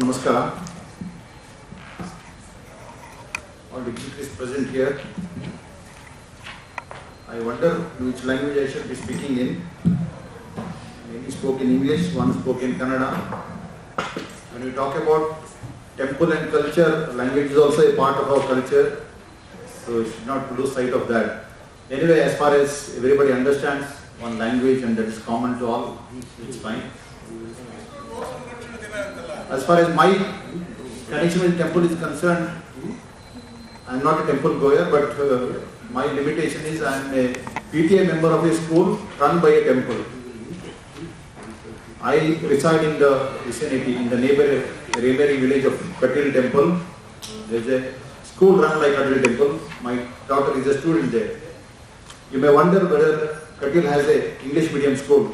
Namaskar. All dignitaries present here. I wonder which language I should be speaking in. Many spoke in English, one spoke in Kannada. When we talk about temple and culture, language is also a part of our culture, so we should not lose sight of that. Anyway, as far as everybody understands one language and that is common to all, it's fine. As far as my connection with temple is concerned, I am not a temple goer, but my limitation is I am a PTA member of a school run by a temple. I reside in the vicinity, in the neighboring village of Katil Temple. There is a school run by Katil Temple. My daughter is a student there. You may wonder whether Katil has an English medium school.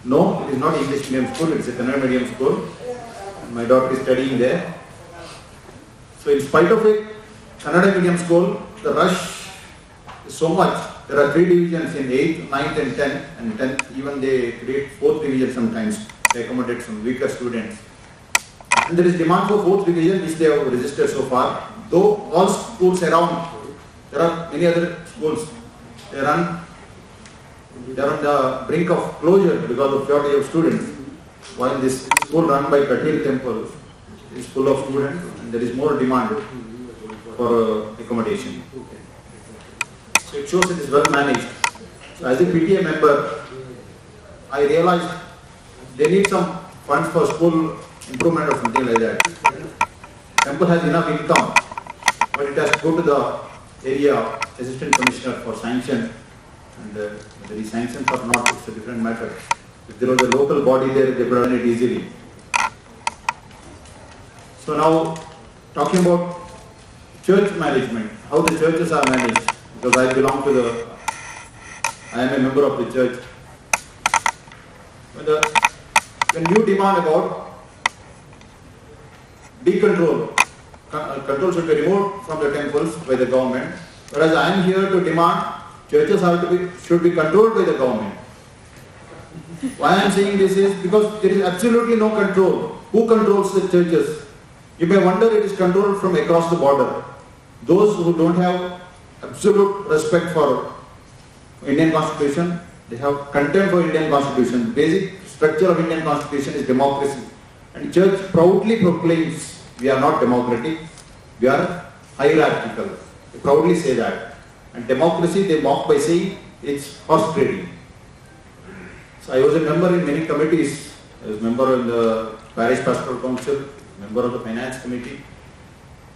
No, it is not English medium school, it is a Kannada medium school. My daughter is studying there. So in spite of it, Kannada medium school, the rush is so much. There are 3 divisions in 8th, 9th and 10th. And 10th, even they create 4th division sometimes. They accommodate some weaker students. And there is demand for 4th division which they have registered so far. Though all schools around, there are many other schools. They are on the brink of closure because of shortage of students. While this school run by Katil Temple is full of students and there is more demand for accommodation. So it shows it is well managed. So as a PTA member, I realized they need some funds for school improvement or something like that. Temple has enough income, but it has to go to the area assistant commissioner for sanction. And whether he sanctions or not, it's a different matter. If there was a local body there, they could run it easily. So now, talking about church management, how the churches are managed, because I am a member of the church. When you demand about decontrol, control should be removed from the temples by the government, whereas I am here to demand churches should be controlled by the government. Why I am saying this is because there is absolutely no control. Who controls the churches? You may wonder it is controlled from across the border. Those who don't have absolute respect for Indian Constitution, they have contempt for Indian Constitution. Basic structure of Indian Constitution is democracy. And church proudly proclaims we are not democratic, we are hierarchical. They proudly say that. And democracy they mock by saying it's horse trading. So I was a member in many committees. I was a member in the Parish Pastoral Council, member of the Finance Committee.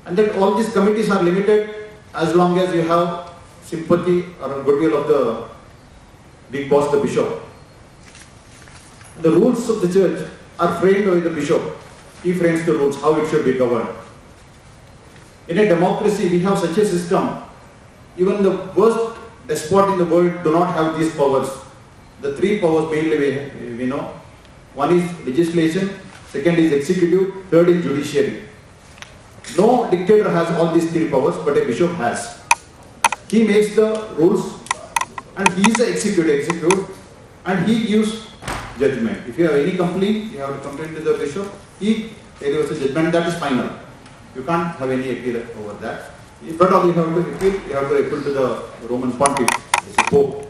And then all these committees are limited as long as you have sympathy or goodwill of the big boss, the bishop. The rules of the church are framed by the bishop. He frames the rules, how it should be governed. In a democracy, we have such a system. Even the worst despot in the world do not have these powers. The 3 powers mainly we know. One is legislation, second is executive, third is judiciary. No dictator has all these 3 powers, but a bishop has. He makes the rules and he is the executive and he gives judgment. If you have any complaint, you have to complain to the bishop. He delivers a judgment that is final. You can't have any appeal over that. If at all you have to appeal, you have to appeal to the Roman Pontiff, the Pope.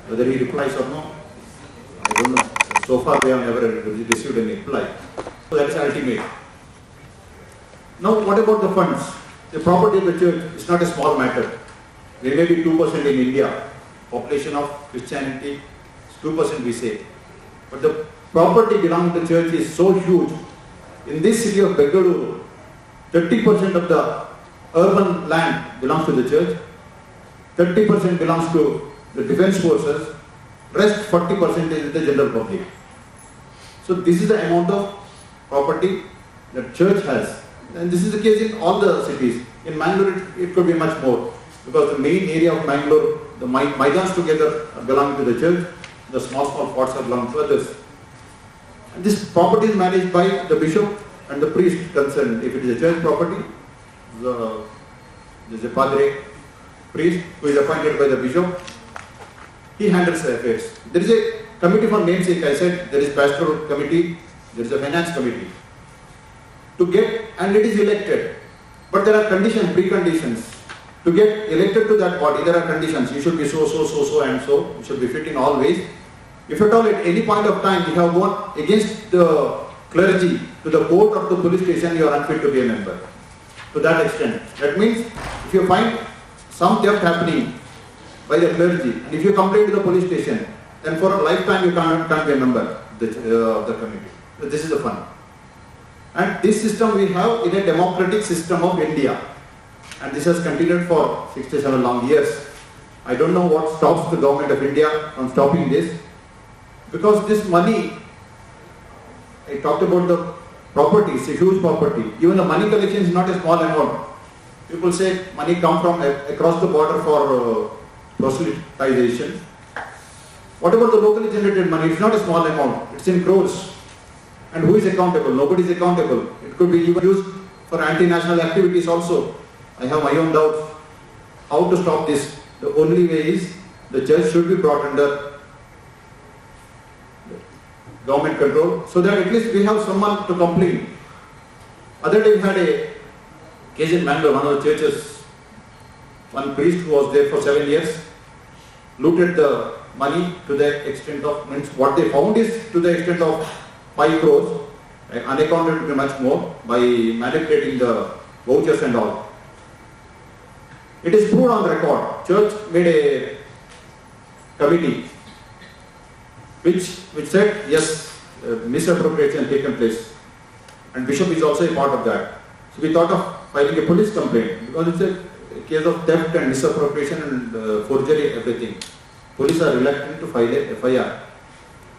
Whether he replies or no, I don't know. So far we have never received any reply. So that is ultimate. Now what about the funds? The property of the church is not a small matter. There may be 2% in India. Population of Christianity is 2% we say. But the property belonging to the church is so huge. In this city of Bengaluru, 30% of the urban land belongs to the church, 30% belongs to the defense forces, rest 40% is the general public. So this is the amount of property that church has. And this is the case in all the cities. In Mangalore it could be much more because the main area of Mangalore, the Maidans together belong to the church, the small plots are belong to others. And this property is managed by the bishop and the priest concerned. If it is a church property, there is a padre, priest who is appointed by the bishop. He handles the affairs. There is a committee for namesake. I said there is pastoral committee, there is a finance committee. to get, and it is elected. But there are conditions, preconditions. To get elected to that body, there are conditions. You should be so, and so. You should be fit in all ways. If at all at any point of time you have gone against the clergy to the court or the police station, you are unfit to be a member. To that extent. That means if you find some theft happening by the clergy, and if you complain to the police station, then for a lifetime you can't be a member of the committee. So this is the fun. And this system we have in a democratic system of India. And this has continued for 67 long years. I don't know what stops the government of India from stopping this. Because this money, I talked about the property, it's a huge property. Even the money collection is not a small amount. People say money come from across the border for proselytization. What about the locally generated money? It's not a small amount. It's in crores. And who is accountable? Nobody is accountable. It could be even used for anti-national activities also. I have my own doubts. How to stop this? The only way is the church should be brought under government control so that at least we have someone to complain. Other day we had a case in Bangalore, one of the churches. One priest who was there for 7 years looted the money to the extent of, means what they found is to the extent of 5 crores, unaccounted to be much more by manipulating the vouchers and all. It is proved on record. Church made a committee which said yes, misappropriation taken place, and bishop is also a part of that. So we thought of filing a police complaint because it's a case of theft and misappropriation and forgery, everything. Police are reluctant to file a FIR.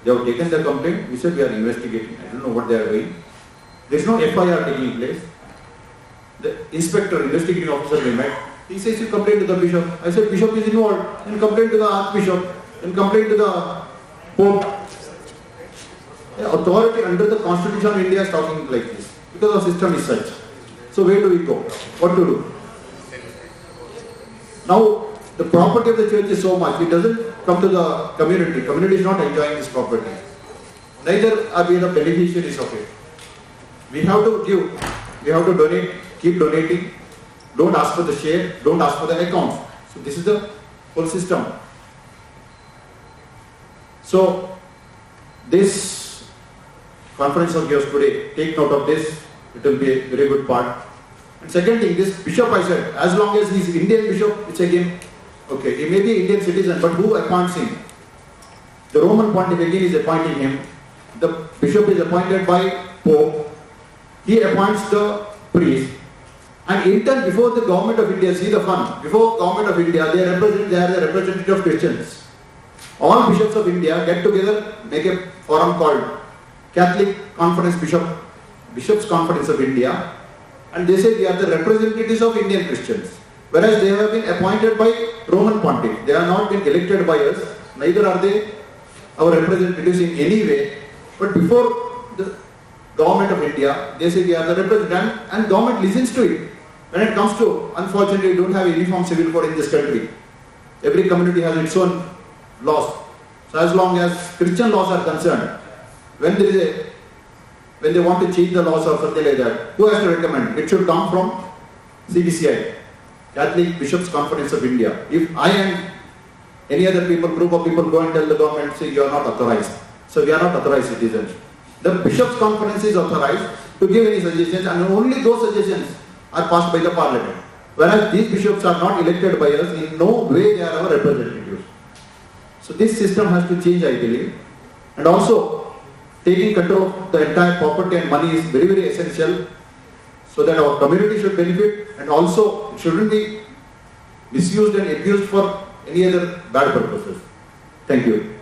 They have taken the complaint. We said we are investigating. I don't know what they are doing. There is no FIR taking place. The inspector, investigating officer we met, he says you complain to the bishop. I said bishop is involved. Then complain to the archbishop. Then complain to the pope. The authority under the constitution of India is talking like this because our system is such. So where do we go? What to do? Now the property of the church is so much. It doesn't come to the community. Community is not enjoying this property. Neither are we the beneficiaries of it. We have to give. We have to donate. Keep donating. Don't ask for the share, don't ask for the accounts. So this is the whole system. So this conference of yours today, take note of this. It will be a very good part. And second thing, this bishop I said, as long as he is Indian bishop, it's again, okay, he may be Indian citizen, but who appoints him? The Roman pontiff again is appointing him. The bishop is appointed by Pope. He appoints the priest. And in turn, before the government of India, see the fun, before government of India, they are the representative of Christians. All bishops of India get together, make a forum called Catholic Conference Bishops Conference of India, and they say they are the representatives of Indian Christians. Whereas they have been appointed by Roman Pontiff. They have not been elected by us, neither are they our representatives in any way. But before the government of India, they say they are the representative, and government listens to it. When it comes to, unfortunately, we don't have a uniform civil code in this country. Every community has its own laws. So as long as Christian laws are concerned, when they want to change the laws or something like that, who has to recommend? It should come from CBCI, Catholic Bishops Conference of India. If I and any other group of people go and tell the government, say you are not authorized. So we are not authorized citizens. The Bishops Conference is authorized to give any suggestions, and only those suggestions are passed by the parliament. Whereas these bishops are not elected by us, in no way they are our representatives. So this system has to change, I believe. And also, taking control of the entire property and money is very, very essential so that our community should benefit, and also it shouldn't be misused and abused for any other bad purposes. Thank you.